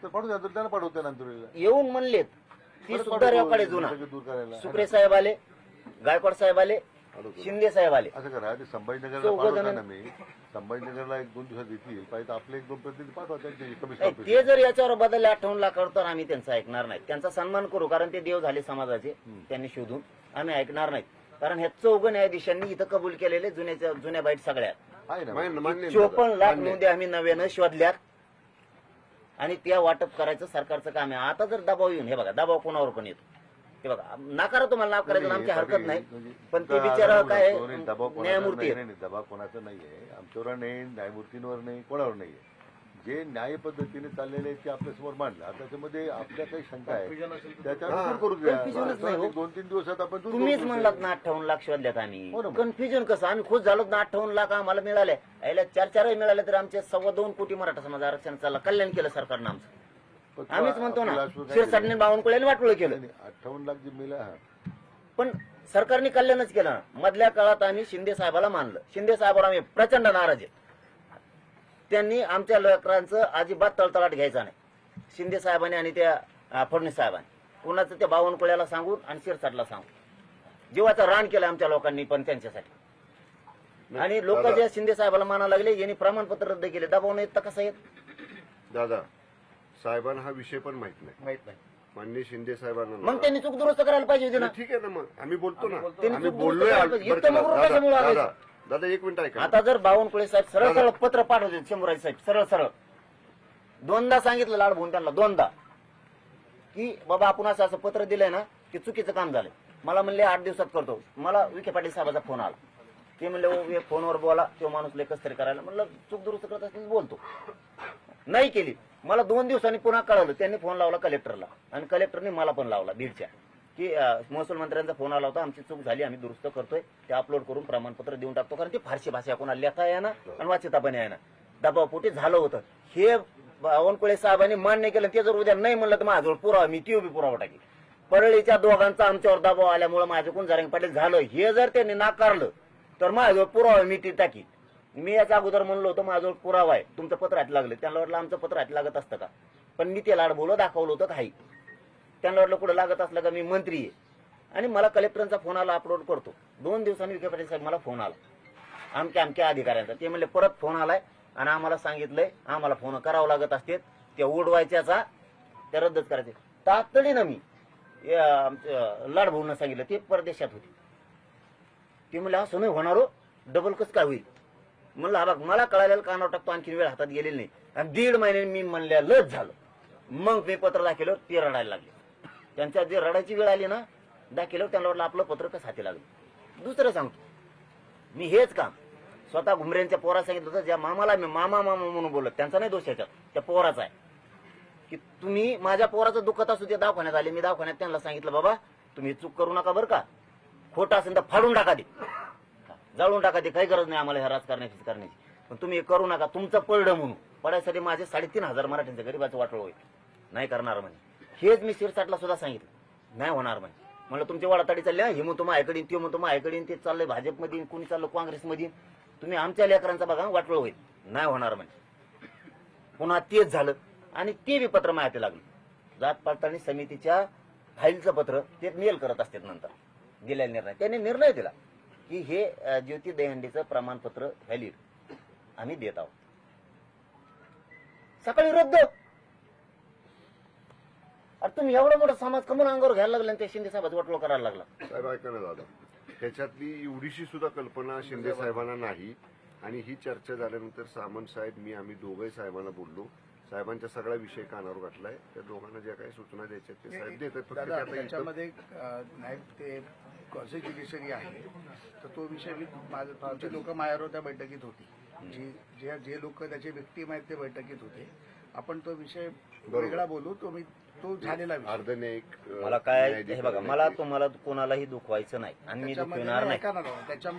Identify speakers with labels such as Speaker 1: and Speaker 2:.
Speaker 1: तर पाठवू द्या, त्यांना पाठवते नंतर
Speaker 2: येऊन म्हणलेत ती सुद्धा रेकॉर्ड जुना.
Speaker 1: दूर करायला
Speaker 2: सुप्रे साहेब आले, गायकवाड साहेब आले, शिंदे साहेब आले.
Speaker 1: असं करा, ते संभाजीनगरला पाठवता ना, मी संभाजीनगरला 1-2 दिवसात येतील पाहिजे, आपले 1-2 प्रतिनिधी पाठवा त्यांचे कमिशनर.
Speaker 2: ते जर याच्यावर बदल आठवून लाखावर तर आम्ही त्यांचा ऐकणार नाही. त्यांचा सन्मान करू, कारण ते देव झाले समाजाचे, त्यांनी शोधून. आम्ही ऐकणार नाही, कारण ह्या 4 न्यायाधीशांनी इथं कबूल केलेले जुन्या बाईट सगळ्या
Speaker 1: आहे ना.
Speaker 2: 54 लाख नोंदी आम्ही नव्यानं शोधल्यात आणि त्या वाटप करायचं सरकारचं काम आहे. आता जर दबाव येऊन, हे बघा दबाव कोणावर पण येतो, हे बघा नाकारा तुम्हाला नाव करायचं आमची हरकत नाही, पण ते बिचारा काय न्यायमूर्ती आहे.
Speaker 1: दबाव कोणाचा नाहीये, आमच्यावर नाही, न्यायमूर्तींवर नाही, कोणावर नाहीये. जे न्याय पद्धतीने चाललेले आहेत ते आपल्यासमोर मांडलं. आता त्याच्यामध्ये आपल्या काही शंका आहे त्याच्यावर दूर करू द्या. 2-3 दिवसात आपण दूर
Speaker 2: तुम्हीच म्हणलात ना 58 लाख शोधल्यात आम्ही. कन्फ्युजन कसं, आम्ही खुश झालो ना 58 लाख आम्हाला मिळाले, याला 4 मिळाले तर आमचे 2.25 कोटी मराठा समाज आरक्षणाचं कल्याण केलं सरकारनं आमचं. आम्हीच म्हणतो ना, शिरसाटने बावनकुळ्याने वाटोळं केलं.
Speaker 1: 58 लाख जे मिळालं,
Speaker 2: पण सरकारने कल्याणच केलं. मधल्या काळात आम्ही शिंदे साहेबाला मानलं, शिंदे साहेबांवर आम्ही प्रचंड नाराज आहे. त्यांनी आमच्या लेकरांचं अजिबात तळतळाट घ्यायचा नाही. शिंदे साहेबांनी आणि त्या फडणवीस साहेबांनी कुणाचं त्या बावनकुळ्याला सांगून आणि शिरसाटला सांगून जीवाचं रान केलं आमच्या लोकांनी पण त्यांच्यासाठी. आणि लोक जे शिंदे साहेबाला मानायला लागले, यांनी प्रमाणपत्र रद्द केले. दबाव नाही तर कसं येत
Speaker 3: दादा? साहेबांना हा विषय पण माहित नाही. माननीय शिंदे साहेबांना
Speaker 2: मग त्यांनी चूक दुरुस्त करायला पाहिजे होती ना.
Speaker 3: ठीक आहे ना, मग आम्ही बोलतो ना,
Speaker 2: त्यांनी
Speaker 3: आम्ही
Speaker 2: चूक
Speaker 3: बोललोय.
Speaker 2: दुरुस्त करायला पाहिजे.
Speaker 3: दादा 1 मिनिट ऐका.
Speaker 2: आता जर बावनकुळे साहेब सरळ पत्र पाठवते, शंभूराज साहेब सरळ 2दा सांगितलं लाडभून त्यांना, 2दा की बाबा आपण असं पत्र दिलंय ना की चुकीचं काम झालंय. मला म्हणले 8 दिवसात करतो. मला विखे पाटील साहेबाचा फोन आला, ते म्हणले फोनवर बोला, तो माणूस लय कसतरी करायला. म्हणलं चूक दुरुस्त करत असतील बोलतो, नाही केली. मला 2 दिवसांनी पुन्हा कळवलं, त्यांनी फोन लावला कलेक्टरला आणि कलेक्टरने मला पण लावला बीडच्या, की महसूल मंत्र्यांचा फोन आला होता, आमची चूक झाली, आम्ही दुरुस्त करतोय, ते अपलोड करून प्रमाणपत्र देऊन टाकतो. कारण ती फारशी भाषा कोणाला लिहिता आहे ना आणि वाचता पण आहे ना, दबावपोटी झालं होतं. हे बावनकुळे साहेबांनी मान्य केलं. ते जर उद्या नाही म्हणलं तर माझ्याजवळ पुरावा, मी टीओबी पुरावा टाकेल. परळीच्या दोघांचा आमच्यावर दबाव आल्यामुळे माझ्याकडून जरांगे पाटील झालं, हे जर त्यांनी नाकारलं तर माझ्याजवळ पुरावा मी ती टाकी. मी याच्या अगोदर म्हणलो होतं माझ्याजवळ पुरावा आहे, तुमचं पत्र हाती लागलं. त्यांना वाटलं आमचं पत्र हाती लागत असतं का, पण मी ते लाड बोलत दाखवलं होतं काही. त्यांना वाटलं कुठं लागत असलं का, मी मंत्री आहे. आणि मला कलेक्टरांचा फोन आला, अपलोड करतो. 2 दिवसांनी विखे पाटील साहेब मला फोन आला आमच्या अधिकाऱ्यांचा. ते म्हणले परत फोन आलाय आणि आम्हाला सांगितलंय आम्हाला फोन करावं लागत असते, त्या उडवायच्याचा त्या रद्दच करायचे. तातडीनं मी लाडभाऊंना सांगितलं, ते परदेशात होते. ते म्हणले असं नाही होणार हो, डबल कसं काय होईल. म्हणलं हा बघ मला कळायला कानावर टाकतो, आणखी वेळ हातात गेलेली नाही. आणि 1.5 महिने मी म्हणल्यालंच झालं. मग मी पत्र दाखवलं, ते रडायला लागले. त्यांच्या जे रडायची वेळ आली ना, दाखवलं त्यांना वाटलं आपलं पत्र कसं हाती लागलं. दुसरं सांगतो, मी हेच काम स्वतः घुमरेंच्या पोरा सांगितलं होतं. ज्या मामाला मी मामा म्हणून बोलत, त्यांचा नाही दोष याच्यात, त्या पोराचा आहे, की तुम्ही माझ्या पोराचं दुखत असू ते दवाखान्यात आले. मी दवाखान्यात त्यांना सांगितलं बाबा तुम्ही चूक करू नका बरं का, खोटं असेल तर फाडून टाका दे, जाळून टाका दे, काही गरज नाही आम्हाला हे राजकारणाची करण्याची, पण तुम्ही हे करू नका. तुमचं पडलं म्हणून पडायसाठी माझे 3,500 मराठ्यांच्या गरीबाचं वाटोळ होईल, नाही करणार म्हणजे. हेच मी शिरसाटला सुद्धा सांगितलं, नाही होणार म्हणजे. म्हणलं तुमची वाडाताडी चालली, हे म्हणतो माझ्याकडे, ते म्हणतो माझ्याकडे, ते चाललंय भाजपमध्ये, कुणी चाललं काँग्रेसमध्ये, तुम्ही आमच्या लेकरांचा बघा वाटोळ होईल, नाही होणार म्हणजे. पुन्हा तेच झालं आणि ते बी पत्र माहिती लागलं. जात पडताळणी समितीच्या फाईलचं पत्र ते मेल करत असतात. नंतर दिलेला निर्णय, त्यांनी निर्णय दिला की हे ज्योती दहीहंडीचं प्रमाणपत्र व्हॅलिड आम्ही देत आहोत. सकाळी रद्द. अरे तुम्ही एवढा मोठा समाज कमून अंगावर घ्यायला लागला आणि त्या शिंदे साहेबाचा वाटोळ करायला लागला.
Speaker 3: साहेब ऐका ना दादा, त्याच्यातली एवढीशी सुद्धा कल्पना शिंदे साहेबांना नाही. आणि ही चर्चा झाल्यानंतर सामंत साहेब, मी, आम्ही दोघंही साहेबांना बोललो. साहेबांचा सगळा विषय कानावर घातलाय. त्या दोघांना ज्या काही सूचना द्यायच्या ते साहेब देतात.
Speaker 4: त्याच्यामध्ये नाईब ते कॉन्से ज्युडिशरी आहे, तर तो विषय मी आमचे लोक मायारो त्या बैठकीत होती. जे लोक त्याचे व्यक्तिम आहेत ते बैठकीत होते. आपण तो विषय वेगळा बोलू. तो झालेला विषय
Speaker 3: अर्धन्यायिक
Speaker 2: मला काय हे बघा, मला तुम्हाला कोणालाही दुखवायचं नाही आणि मी दुखवणार नाही.
Speaker 4: त्याच्या